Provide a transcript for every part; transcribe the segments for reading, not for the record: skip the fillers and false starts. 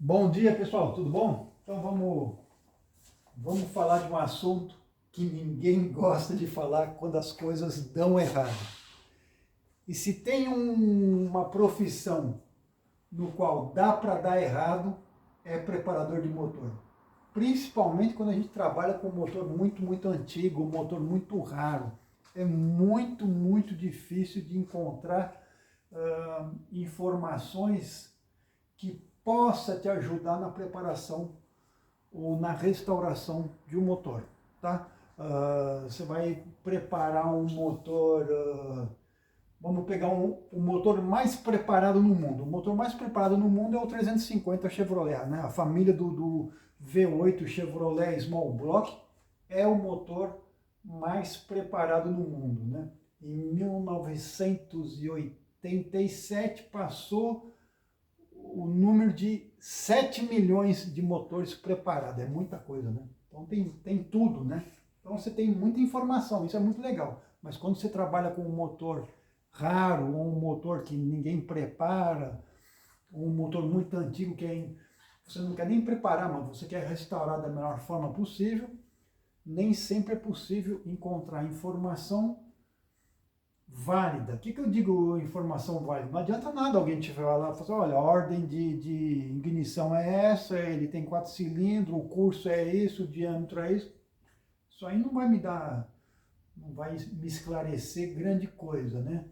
Bom dia, pessoal, tudo bom? Então vamos falar de um assunto que ninguém gosta de falar quando as coisas dão errado. E se tem uma profissão no qual dá para dar errado, é preparador de motor. Principalmente quando a gente trabalha com um motor muito antigo, um motor muito raro. É muito difícil de encontrar informações que possa te ajudar na preparação ou na restauração de um motor, tá? Você vai preparar um motor, vamos pegar o motor mais preparado no mundo. O motor mais preparado no mundo é o 350 Chevrolet, né? A família do V8 Chevrolet Small Block é o motor mais preparado no mundo, né? Em 1987 passou o número de 7 milhões de motores preparados. É muita coisa, né? Então tem tudo, né? Então você tem muita informação, isso é muito legal. Mas quando você trabalha com um motor raro, ou um motor que ninguém prepara, ou um motor muito antigo você não quer nem preparar, mas você quer restaurar da melhor forma possível, nem sempre é possível encontrar informação válida. O que eu digo informação válida? Não adianta nada alguém te falar, assim, olha, a ordem de ignição é essa, ele tem 4 cilindros, o curso é isso, o diâmetro é isso. Isso aí não vai me dar, não vai me esclarecer grande coisa, né?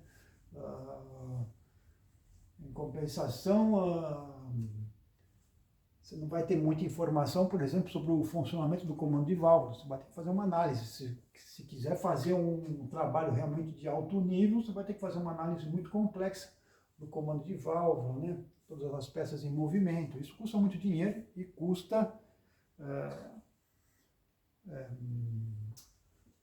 Em compensação, você não vai ter muita informação, por exemplo, sobre o funcionamento do comando de válvulas. Você vai ter que fazer uma análise. Se quiser fazer um trabalho realmente de alto nível, você vai ter que fazer uma análise muito complexa do comando de válvula, né? Todas as peças em movimento. Isso custa muito dinheiro e custa...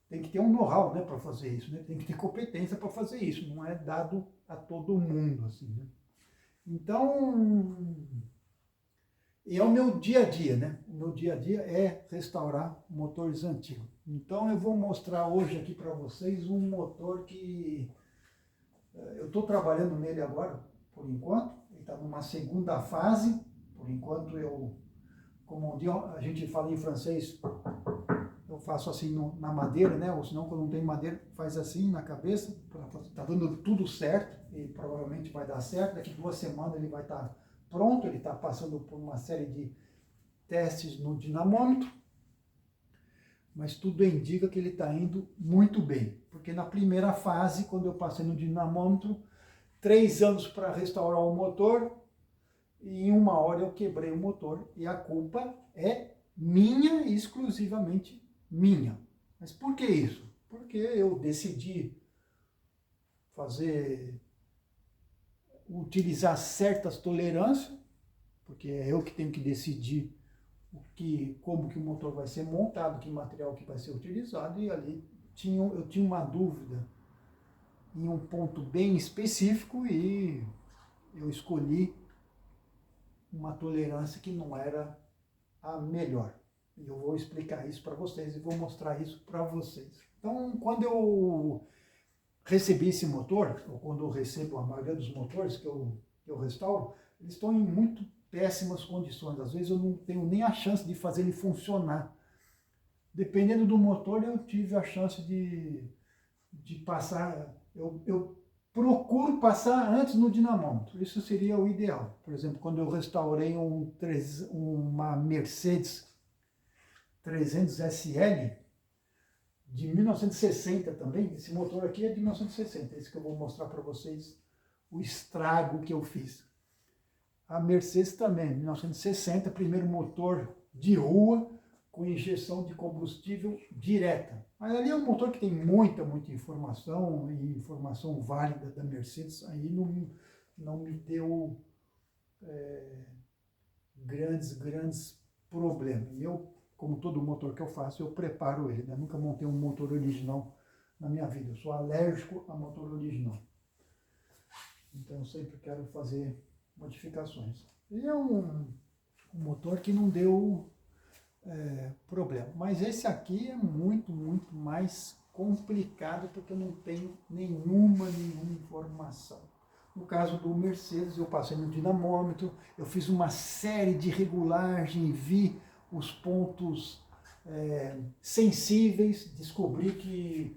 tem que ter um know-how, né, para fazer isso, né? Tem que ter competência para fazer isso. Não é dado a todo mundo, assim, né? Então... E é o meu dia a dia, né? O meu dia a dia é restaurar motores antigos. Então eu vou mostrar hoje aqui para vocês um motor que eu estou trabalhando nele agora, por enquanto. Ele está numa segunda fase. Por enquanto como a gente fala em francês, eu faço assim na madeira, né? Ou senão quando não tem madeira, faz assim na cabeça. Está dando tudo certo e provavelmente vai dar certo. Daqui 2 semanas ele vai estar pronto, ele está passando por uma série de testes no dinamômetro, mas tudo indica que ele está indo muito bem, porque na primeira fase, quando eu passei no dinamômetro, 3 anos para restaurar o motor, e em 1 hora eu quebrei o motor, e a culpa é minha, exclusivamente minha. Mas por que isso? Porque eu decidi utilizar certas tolerâncias, porque é eu que tenho que decidir como que o motor vai ser montado, que material que vai ser utilizado, e ali eu tinha uma dúvida em um ponto bem específico e eu escolhi uma tolerância que não era a melhor. E eu vou explicar isso para vocês e vou mostrar isso para vocês. Então, quando eu recebi esse motor, ou quando eu recebo a maioria dos motores que eu restauro, eles estão em muito péssimas condições. Às vezes eu não tenho nem a chance de fazer ele funcionar. Dependendo do motor, eu tive a chance de passar, eu procuro passar antes no dinamômetro. Isso seria o ideal. Por exemplo, quando eu restaurei uma Mercedes 300 SL, de 1960 também, esse motor aqui é de 1960, esse que eu vou mostrar para vocês, o estrago que eu fiz. A Mercedes também, 1960, primeiro motor de rua com injeção de combustível direta. Mas ali é um motor que tem muita informação, e informação válida da Mercedes, aí não me deu grandes problemas. E eu, como todo motor que eu faço, eu preparo ele, né? Nunca montei um motor original na minha vida, eu sou alérgico a motor original. Então eu sempre quero fazer modificações. E é um motor que não deu problema. Mas esse aqui é muito mais complicado porque eu não tenho nenhuma informação. No caso do Mercedes, eu passei no dinamômetro, eu fiz uma série de regulagem, vi os pontos sensíveis, descobri que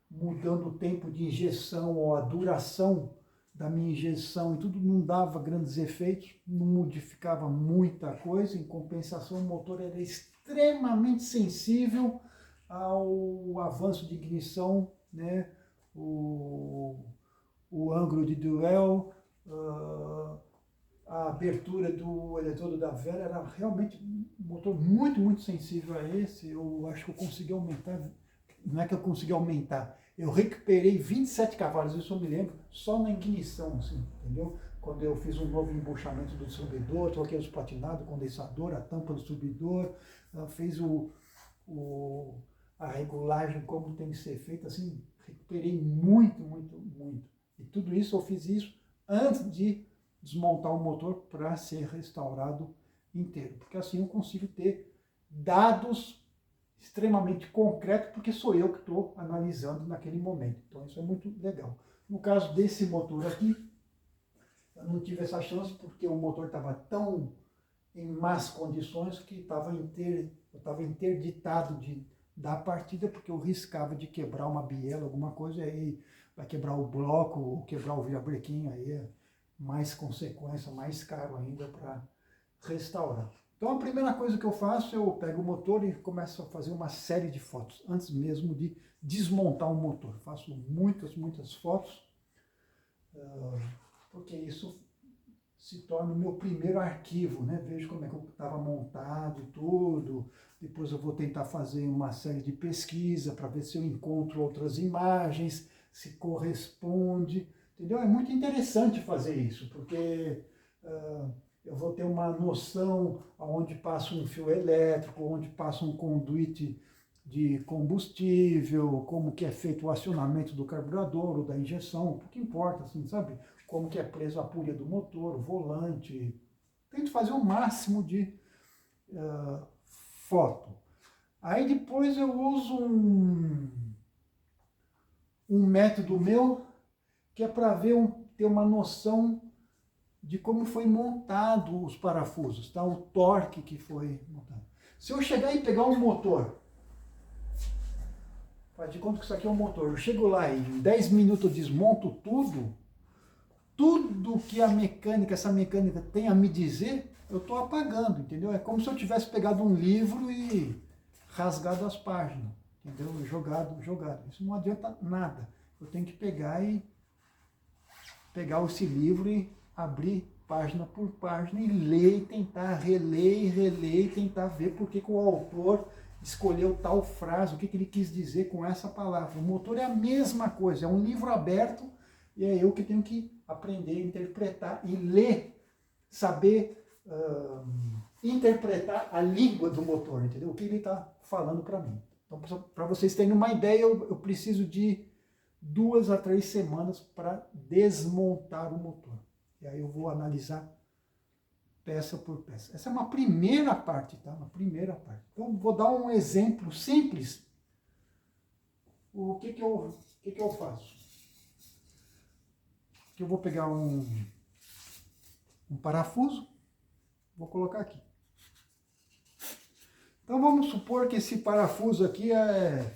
mudando o tempo de injeção ou a duração da minha injeção e tudo não dava grandes efeitos, não modificava muita coisa, em compensação o motor era extremamente sensível ao avanço de ignição, né? O ângulo de duel, a abertura do eletrodo da vela, era realmente um motor muito, muito sensível a esse. Eu acho que eu consegui aumentar, não é que eu consegui aumentar, eu recuperei 27 cavalos, isso eu me lembro, só na ignição, assim, entendeu? Quando eu fiz um novo embuchamento do distribuidor, troquei os platinados, o condensador, a tampa do distribuidor, fiz a regulagem como tem que ser feita, assim, recuperei muito, muito, muito. E tudo isso, eu fiz isso antes de desmontar o motor para ser restaurado inteiro, porque assim eu consigo ter dados extremamente concretos, porque sou eu que estou analisando naquele momento. Então isso é muito legal. No caso desse motor aqui, eu não tive essa chance porque o motor estava tão em más condições que eu estava interditado da partida, porque eu riscava de quebrar uma biela, alguma coisa, aí vai quebrar o bloco, ou quebrar o virabrequim, aí é mais consequência, mais caro ainda para restaurar. Então a primeira coisa que eu faço, eu pego o motor e começo a fazer uma série de fotos, antes mesmo de desmontar o motor. Eu faço muitas, muitas fotos, porque isso se torna o meu primeiro arquivo, né? Vejo como é que eu estava montado e tudo. Depois eu vou tentar fazer uma série de pesquisa para ver se eu encontro outras imagens, se corresponde, entendeu? É muito interessante fazer isso, porque eu vou ter uma noção aonde passa um fio elétrico, onde passa um conduíte de combustível, como que é feito o acionamento do carburador ou da injeção, o que importa, assim, sabe? Como que é preso a pulha do motor, o volante. Tento fazer o máximo de foto. Aí depois eu uso um método meu que é para ver ter uma noção de como foi montado os parafusos, tá? O torque que foi montado. Se eu chegar e pegar um motor, faz de conta que isso aqui é um motor, eu chego lá e em 10 minutos eu desmonto tudo que essa mecânica tem a me dizer, eu estou apagando, entendeu? É como se eu tivesse pegado um livro e rasgado as páginas, entendeu? Jogado. Isso não adianta nada. Eu tenho que pegar esse livro e abrir página por página e ler, e tentar reler e tentar ver por que o autor escolheu tal frase, o que ele quis dizer com essa palavra. O motor é a mesma coisa, é um livro aberto e é eu que tenho que aprender a interpretar e ler, saber interpretar a língua do motor, entendeu? O que ele está falando para mim. Então, para vocês terem uma ideia, eu preciso de 2 a 3 semanas para desmontar o motor. E aí eu vou analisar peça por peça. Essa é uma primeira parte, tá? Uma primeira parte. Então, vou dar um exemplo simples. O que eu faço? Que eu vou pegar um parafuso, vou colocar aqui. Então vamos supor que esse parafuso aqui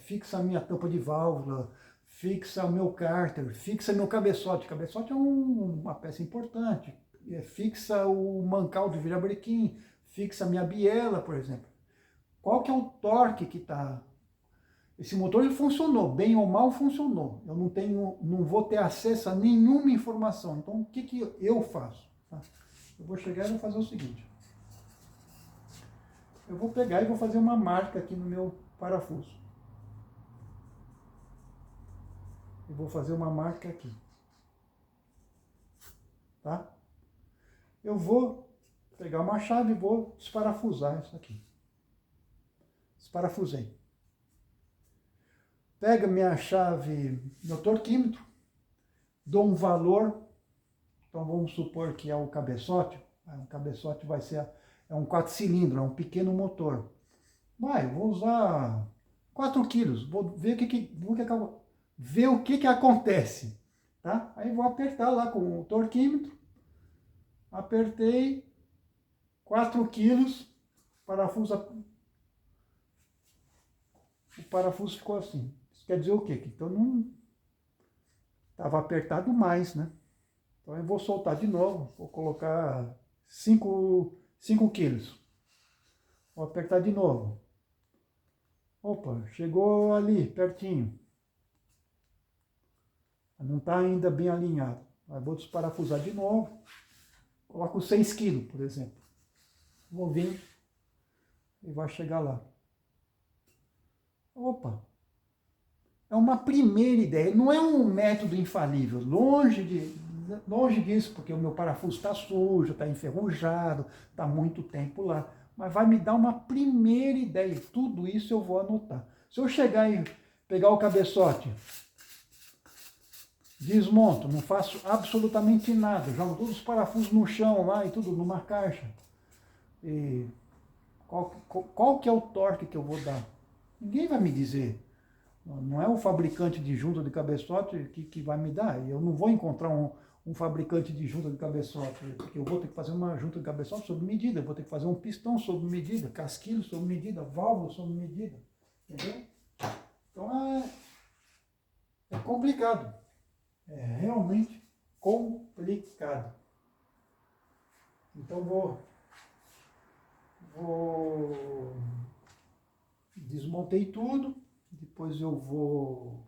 fixa a minha tampa de válvula, fixa o meu cárter, fixa meu cabeçote. Cabeçote é uma peça importante. Fixa o mancal de virabrequim, fixa a minha biela, por exemplo. Qual que é o torque que está? Esse motor ele funcionou, bem ou mal funcionou. Eu não vou ter acesso a nenhuma informação. Então o que eu faço? Eu vou chegar e vou fazer o seguinte. Eu vou pegar e vou fazer uma marca aqui no meu parafuso. Eu vou fazer uma marca aqui. Tá? Eu vou pegar uma chave e vou desparafusar isso aqui. Desparafusei. Pega minha chave, meu torquímetro, dou um valor. Então vamos supor que é o cabeçote. O cabeçote vai ser um 4 cilindros, é um pequeno motor. Eu vou usar 4 quilos, vou ver o que acontece. tá? Aí vou apertar lá com o torquímetro, apertei, 4 quilos, parafuso, o parafuso ficou assim. Isso quer dizer o quê? Que então não estava apertado mais, né? Então eu vou soltar de novo, vou colocar 5 quilos. Vou apertar de novo. Opa, chegou ali, pertinho. Não está ainda bem alinhado. Aí vou desparafusar de novo. Coloco 6 quilos, por exemplo. Vou vir e vai chegar lá. Opa, é uma primeira ideia. Não é um método infalível. Longe disso, porque o meu parafuso está sujo, está enferrujado, está muito tempo lá. Mas vai me dar uma primeira ideia. Tudo isso eu vou anotar. Se eu chegar e pegar o cabeçote, desmonto, não faço absolutamente nada, jogo todos os parafusos no chão lá e tudo numa caixa. E qual que é o torque que eu vou dar? Ninguém vai me dizer. Não é o fabricante de junta de cabeçote que vai me dar. Eu não vou encontrar um fabricante de junta de cabeçote, porque eu vou ter que fazer uma junta de cabeçote sob medida, eu vou ter que fazer um pistão sob medida, casquilho sob medida, válvula sob medida. Entendeu? Então é complicado. É realmente complicado. Então desmontei tudo, depois eu vou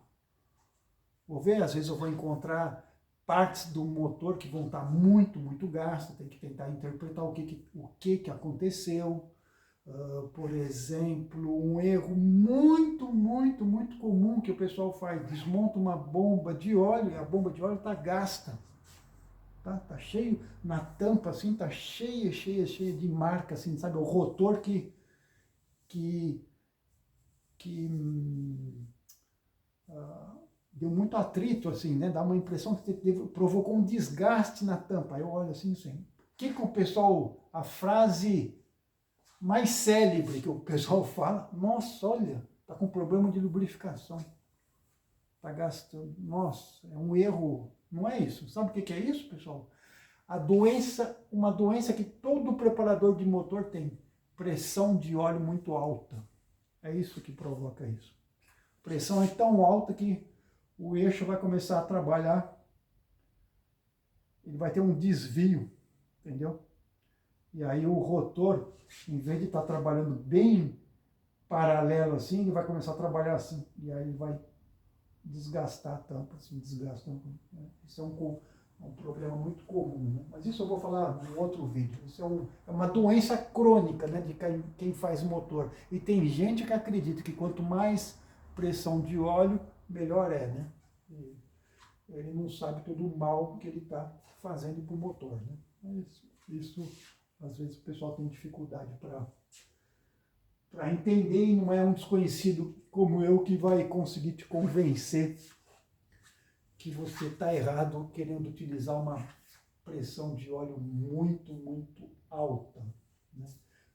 ver, às vezes eu vou encontrar partes do motor que vão estar muito gastas, tem que tentar interpretar o que aconteceu. Por exemplo, um erro muito comum que o pessoal faz, desmonta uma bomba de óleo e a bomba de óleo está gasta. Tá cheio, na tampa assim, tá cheia de marca, assim, sabe? O rotor que deu muito atrito, assim, né? Dá uma impressão que provocou um desgaste na tampa. Aí eu olho assim, o que o pessoal, a frase mais célebre que o pessoal fala, nossa, olha, tá com problema de lubrificação. Tá gastando, nossa, é um erro, não é isso. Sabe o que é isso, pessoal? Uma doença que todo preparador de motor tem, pressão de óleo muito alta. É isso que provoca isso. A pressão é tão alta que o eixo vai começar a trabalhar, ele vai ter um desvio, entendeu? E aí o rotor, em vez de estar trabalhando bem paralelo assim, ele vai começar a trabalhar assim. E aí ele vai desgastar a tampa, assim, desgasta. Né? Isso é um problema muito comum, né? Mas isso eu vou falar em outro vídeo. Isso é uma doença crônica, né, de quem faz motor. E tem gente que acredita que quanto mais pressão de óleo, melhor é, né? E ele não sabe todo o mal que ele está fazendo para o motor, né? Mas isso, às vezes, o pessoal tem dificuldade para entender, e não é um desconhecido como eu que vai conseguir te convencer que você está errado querendo utilizar uma pressão de óleo muito alta. Né?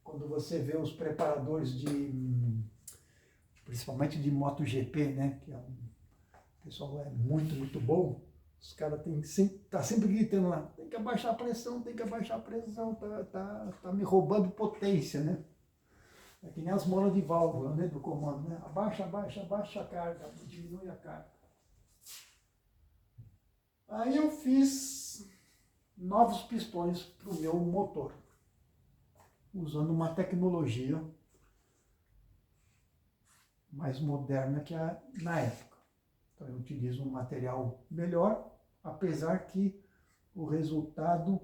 Quando você vê os preparadores principalmente de MotoGP, né, que o pessoal é muito bom, os caras tá sempre gritando lá, tem que abaixar a pressão, tá me roubando potência, né? É que nem as molas de válvula, né, do comando, né? Abaixa a carga, diminui a carga. Aí eu fiz novos pistões para o meu motor, usando uma tecnologia mais moderna que na época. Então eu utilizo um material melhor, apesar que o resultado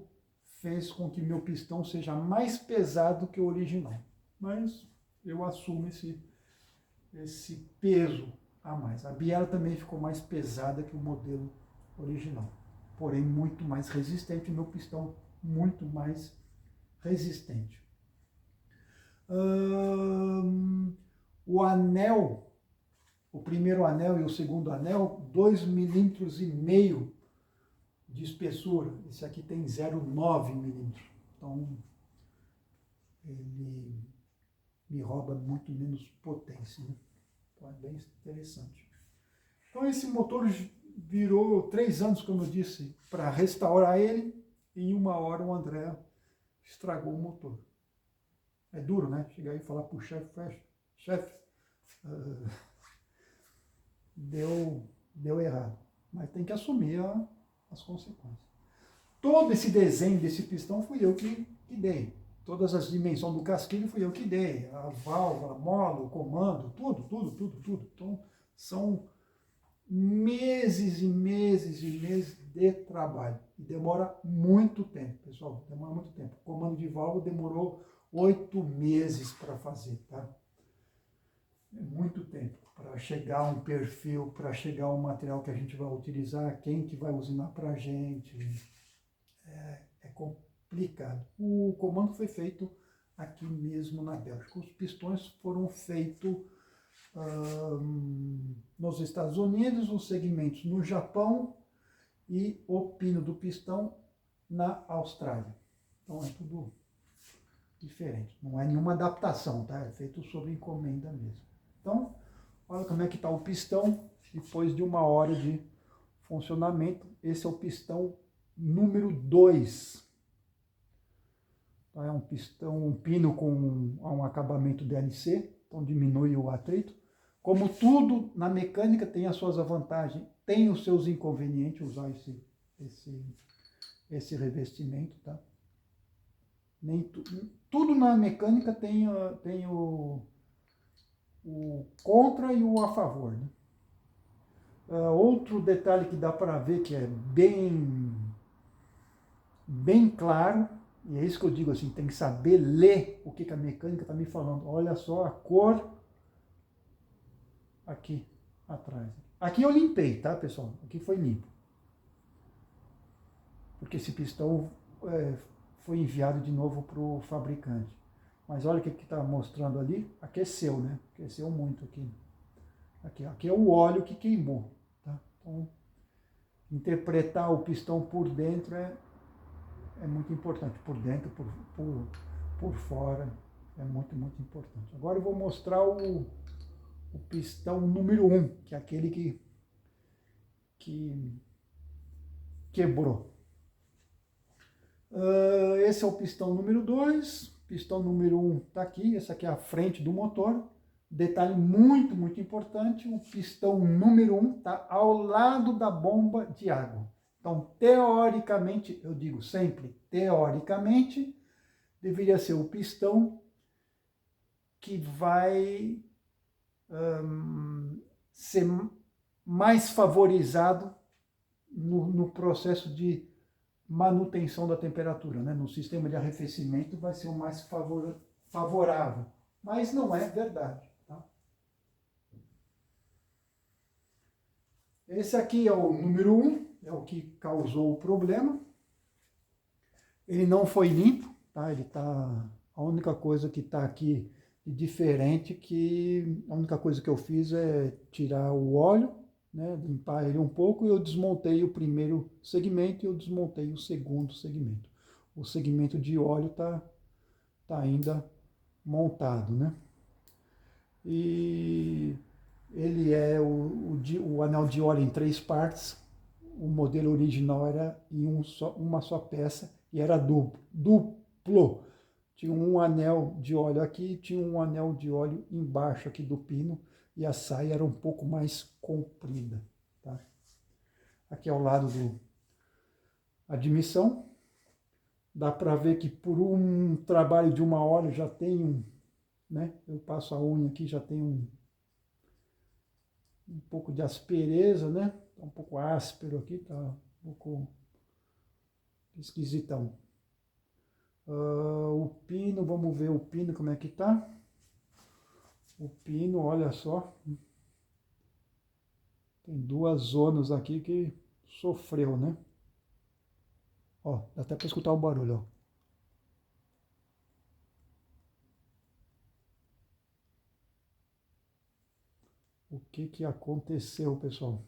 fez com que meu pistão seja mais pesado que o original. Mas eu assumo esse peso a mais. A biela também ficou mais pesada que o modelo original, porém muito mais resistente, o meu pistão muito mais resistente. O anel, o primeiro anel e o segundo anel, 2,5 milímetros de espessura. Esse aqui tem 0,9 milímetros. Então, ele me rouba muito menos potência. Né? Então, é bem interessante. Então esse motor virou 3 anos, como eu disse, para restaurar ele. E em 1 hora o André estragou o motor. É duro, né? Chegar aí e falar para o chefe, deu errado. Mas tem que assumir as consequências. Todo esse desenho desse pistão fui eu que dei. Todas as dimensões do casquilho fui eu que dei. A válvula, a mola, o comando, tudo. Então, são meses e meses e meses de trabalho. E demora muito tempo, pessoal. Demora muito tempo. O comando de válvula demorou 8 meses para fazer, tá? É muito tempo para chegar a um perfil, para chegar a um material que a gente vai utilizar, quem que vai usinar para a gente. É complicado. O comando foi feito aqui mesmo na Bélgica. Os pistões foram feitos nos Estados Unidos, os segmentos no Japão e o pino do pistão na Austrália. Então é tudo diferente. Não é nenhuma adaptação, tá? É feito sob encomenda mesmo. Então, olha como é que está o pistão depois de 1 hora de funcionamento. Esse é o pistão número 2. É um pistão, um pino com um acabamento DLC, então diminui o atrito. Como tudo na mecânica tem as suas vantagens, tem os seus inconvenientes usar esse revestimento, tá? Tudo na mecânica tem o contra e o a favor, né? Outro detalhe que dá para ver que é bem claro, e é isso que eu digo assim, tem que saber ler o que a mecânica está me falando. Olha só a cor aqui atrás. Aqui eu limpei, tá, pessoal? Aqui foi limpo. Porque esse pistão foi enviado de novo para o fabricante. Mas olha o que está mostrando ali. Aqueceu, né? Aqueceu muito aqui. Aqui é o óleo que queimou. Tá? Então, interpretar o pistão por dentro é muito importante. Por dentro, por fora, é muito importante. Agora eu vou mostrar o pistão número 1, que é aquele que quebrou. Esse é o pistão número 2, pistão número 1 está aqui, essa aqui é a frente do motor. Detalhe muito importante, o pistão número 1 está ao lado da bomba de água. Então, teoricamente, eu digo sempre, teoricamente, deveria ser o pistão que vai ser mais favorizado no processo de manutenção da temperatura, né? No sistema de arrefecimento vai ser o mais favorável, mas não é verdade. Tá? Esse aqui é o número 1, é o que causou o problema. Ele não foi limpo, tá? Ele tá, a única coisa que está aqui de diferente, que a única coisa que eu fiz é tirar o óleo, né, limpar ele um pouco, e eu desmontei o primeiro segmento e eu desmontei o segundo segmento. O segmento de óleo tá ainda montado, né? E ele é o anel de óleo em 3 partes. O modelo original era em uma só peça e era duplo. Tinha um anel de óleo aqui e tinha um anel de óleo embaixo aqui do pino, e a saia era um pouco mais comprida. Tá? Aqui ao lado do admissão, dá para ver que por um trabalho de 1 hora já tem né? Eu passo a unha aqui, já tem um pouco de aspereza, né? Tá um pouco áspero aqui, tá um pouco esquisitão. O pino, vamos ver o pino como é que tá. O pino, olha só, tem 2 zonas aqui que sofreu, né? Ó, dá até para escutar o barulho, ó. O que aconteceu, pessoal?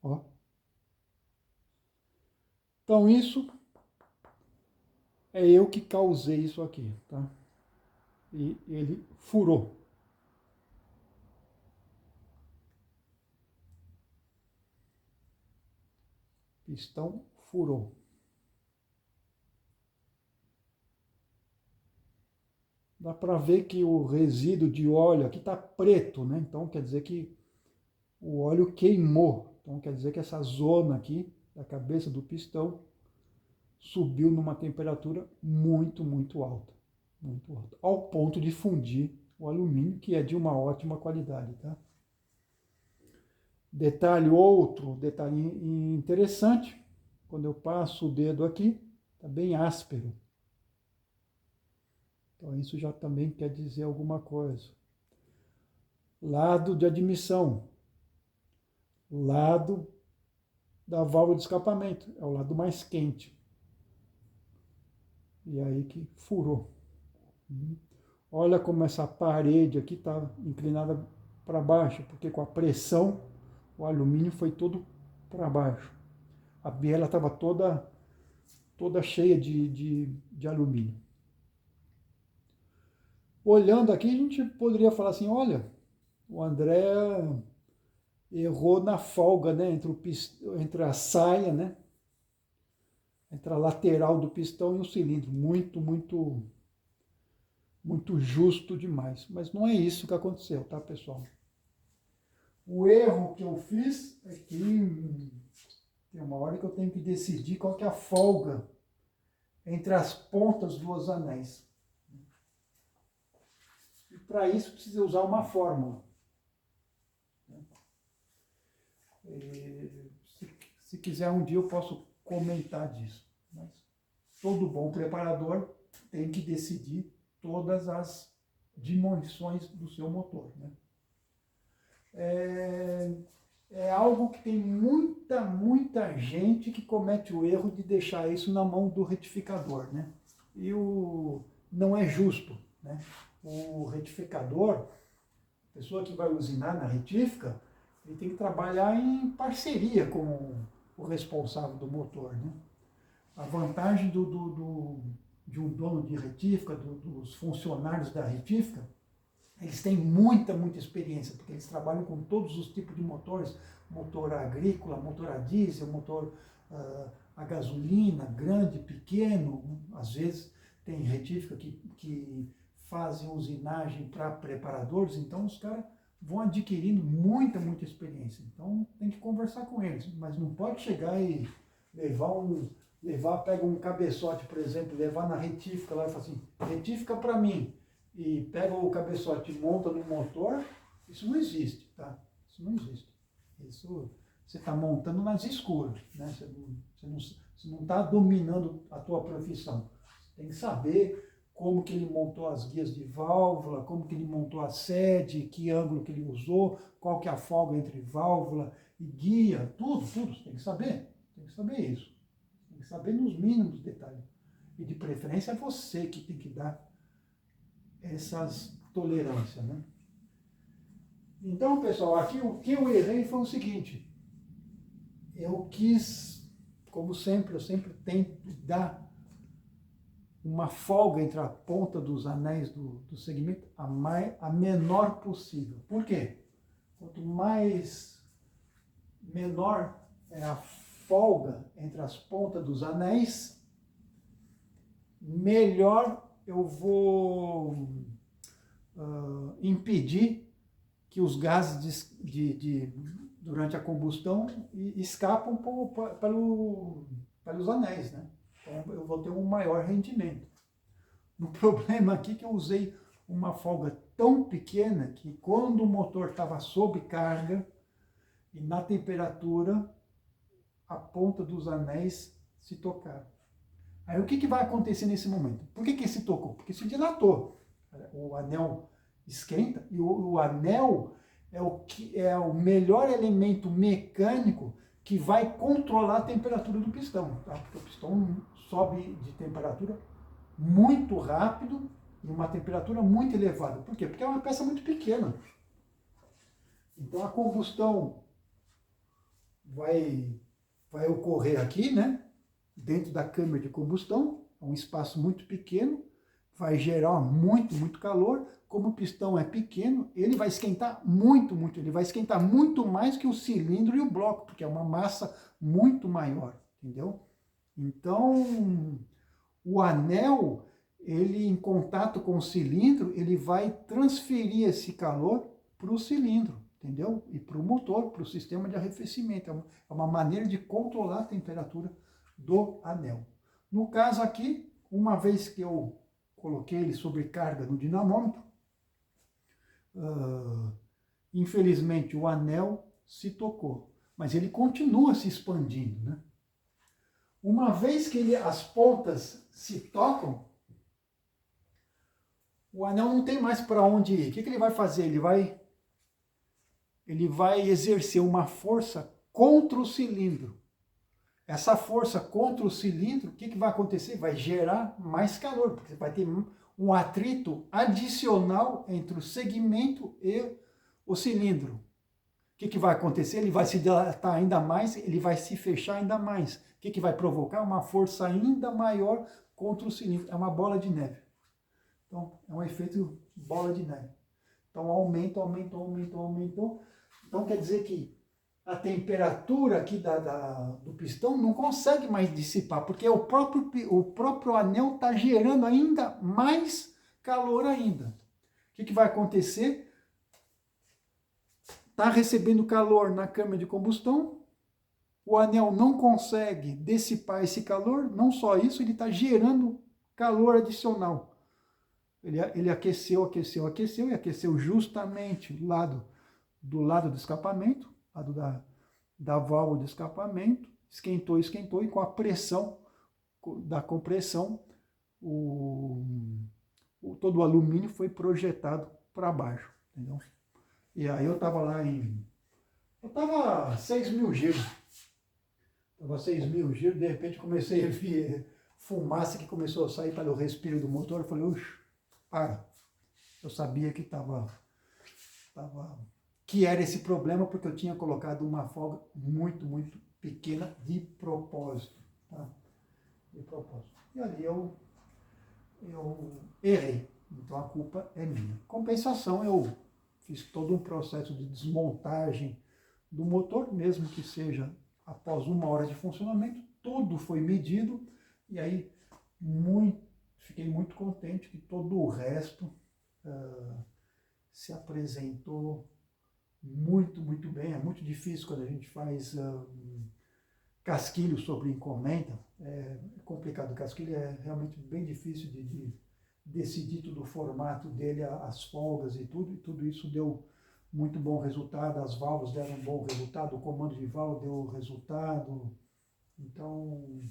Ó. Então isso é eu que causei isso aqui, tá? e ele furou. Pistão furou. Dá para ver que o resíduo de óleo aqui está preto, né? Então quer dizer que o óleo queimou. Então quer dizer que essa zona aqui da cabeça do pistão subiu numa temperatura muito, muito alta. Muito alta. Ao ponto de fundir o alumínio, que é de uma ótima qualidade, tá? Outro detalhe interessante, quando eu passo o dedo aqui, está bem áspero. Então isso já também quer dizer alguma coisa. Lado de admissão. Lado da válvula de escapamento. É o lado mais quente. E aí que furou. Olha como essa parede aqui está inclinada para baixo, porque com a pressão o alumínio foi todo para baixo. A biela estava toda cheia de alumínio. Olhando aqui, a gente poderia falar assim, olha, o André errou na folga, né, entre a saia, né, entre a lateral do pistão e o cilindro. Muito, muito, muito justo demais. Mas não é isso que aconteceu, tá, pessoal? O erro que eu fiz é que tem uma hora que eu tenho que decidir qual que é a folga entre as pontas dos anéis. E para isso precisa usar uma fórmula. Se quiser um dia eu posso comentar disso. Mas todo bom preparador tem que decidir todas as dimensões do seu motor, né? É algo que tem muita gente que comete o erro de deixar isso na mão do retificador, né? E não é justo, né? O retificador, a pessoa que vai usinar na retífica, ele tem que trabalhar em parceria com o responsável do motor, né? A vantagem de um dono de retífica, dos funcionários da retífica, eles têm muita experiência, porque eles trabalham com todos os tipos de motores, motor agrícola, motor a diesel, motor a gasolina, grande, pequeno, às vezes tem retífica que fazem usinagem para preparadores, então os caras vão adquirindo muita experiência. Então tem que conversar com eles, mas não pode chegar e pega um cabeçote, por exemplo, levar na retífica lá e falar assim, retífica para mim, e pega o cabeçote e monta no motor, isso não existe, tá? Isso não existe. Isso você está montando nas escuras, né? Você não está dominando a tua profissão. Você tem que saber como que ele montou as guias de válvula, como que ele montou a sede, que ângulo que ele usou, qual que é a folga entre válvula e guia, tudo, você tem que saber isso. Tem que saber nos mínimos detalhes. E de preferência é você que tem que dar essas tolerâncias, né? Então, pessoal, aqui o que eu errei foi o seguinte, eu quis, como sempre, eu sempre tento dar uma folga entre a ponta dos anéis do segmento a menor possível. Por quê? Quanto mais menor é a folga entre as pontas dos anéis, melhor eu vou impedir que os gases durante a combustão escapam pelos anéis, né? Então eu vou ter um maior rendimento. O problema aqui é que eu usei uma folga tão pequena que quando o motor estava sob carga e na temperatura, a ponta dos anéis se tocaram. Aí o que vai acontecer nesse momento? Por que se tocou? Porque se dilatou. O anel esquenta e o anel é o melhor elemento mecânico que vai controlar a temperatura do pistão, tá? Porque o pistão sobe de temperatura muito rápido e uma temperatura muito elevada. Por quê? Porque é uma peça muito pequena. Então a combustão vai ocorrer aqui, né? Dentro da câmara de combustão, é um espaço muito pequeno, vai gerar muito calor. Como o pistão é pequeno, ele vai esquentar muito, ele vai esquentar muito mais que o cilindro e o bloco, porque é uma massa muito maior, entendeu? Então, o anel, ele em contato com o cilindro, ele vai transferir esse calor para o cilindro, entendeu? E para o motor, para o sistema de arrefecimento. É uma maneira de controlar a temperatura do anel. No caso aqui, uma vez que eu coloquei ele sobre carga no dinamômetro, infelizmente o anel se tocou, mas ele continua se expandindo, né? Uma vez que as pontas se tocam, o anel não tem mais para onde ir. O que ele vai fazer? Ele vai exercer uma força contra o cilindro. Essa força contra o cilindro, o que vai acontecer? Vai gerar mais calor, porque vai ter um atrito adicional entre o segmento e o cilindro. O que vai acontecer? Ele vai se dilatar ainda mais, ele vai se fechar ainda mais. O que vai provocar? Uma força ainda maior contra o cilindro. É uma bola de neve. Então, é um efeito bola de neve. Então, aumentou. Então, quer dizer que a temperatura aqui do pistão não consegue mais dissipar, porque o próprio anel está gerando ainda mais calor ainda. O que vai acontecer? Está recebendo calor na câmara de combustão, o anel não consegue dissipar esse calor, não só isso, ele está gerando calor adicional. Ele aqueceu e aqueceu justamente do lado do escapamento, da válvula de escapamento, esquentou, e com a pressão da compressão, todo o alumínio foi projetado para baixo, entendeu? E aí eu estava lá eu estava 6.000 giros, de repente comecei a ver fumaça que começou a sair pelo respiro do motor, eu falei, uxa, para, eu sabia que que era esse problema, porque eu tinha colocado uma folga muito pequena de propósito, tá? De propósito. E ali eu errei, então a culpa é minha. Compensação, eu fiz todo um processo de desmontagem do motor, mesmo que seja após 1 hora de funcionamento, tudo foi medido, e aí fiquei muito contente que todo o resto se apresentou muito bem. É muito difícil quando a gente faz casquilho sobre encomenda, é complicado. O casquilho é realmente bem difícil de decidir todo o formato dele, as folgas e tudo isso deu muito bom resultado, as válvulas deram um bom resultado, o comando de válvula deu resultado, então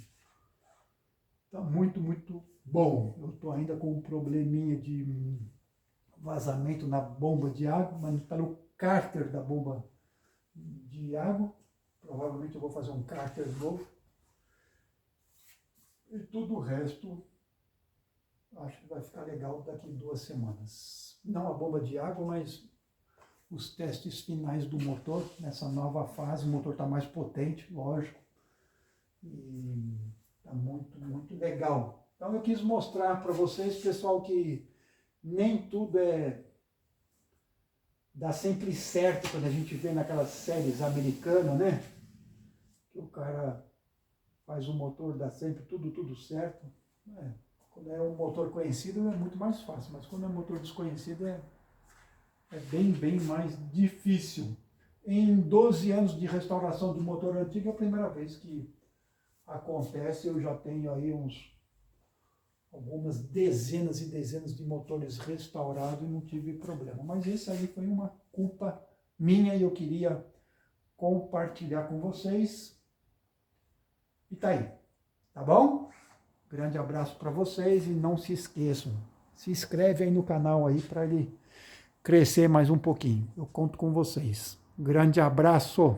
está muito bom. Eu estou ainda com um probleminha de vazamento na bomba de água, mas pelo cárter da bomba de água, provavelmente eu vou fazer um cárter novo, e tudo o resto acho que vai ficar legal daqui 2 semanas. Não a bomba de água, mas os testes finais do motor, nessa nova fase, o motor está mais potente, lógico, e está muito legal. Então eu quis mostrar para vocês, pessoal, que nem tudo dá sempre certo quando a gente vê naquelas séries americanas, né? Que o cara faz o motor, dá sempre tudo certo. Quando é um motor conhecido é muito mais fácil, mas quando é um motor desconhecido é bem mais difícil. Em 12 anos de restauração de motor antigo, é a primeira vez que acontece. Eu já tenho aí algumas dezenas e dezenas de motores restaurados e não tive problema. Mas esse aí foi uma culpa minha e eu queria compartilhar com vocês. E tá aí, tá bom? Grande abraço para vocês e não se esqueçam, se inscreve aí no canal aí para ele crescer mais um pouquinho. Eu conto com vocês. Grande abraço!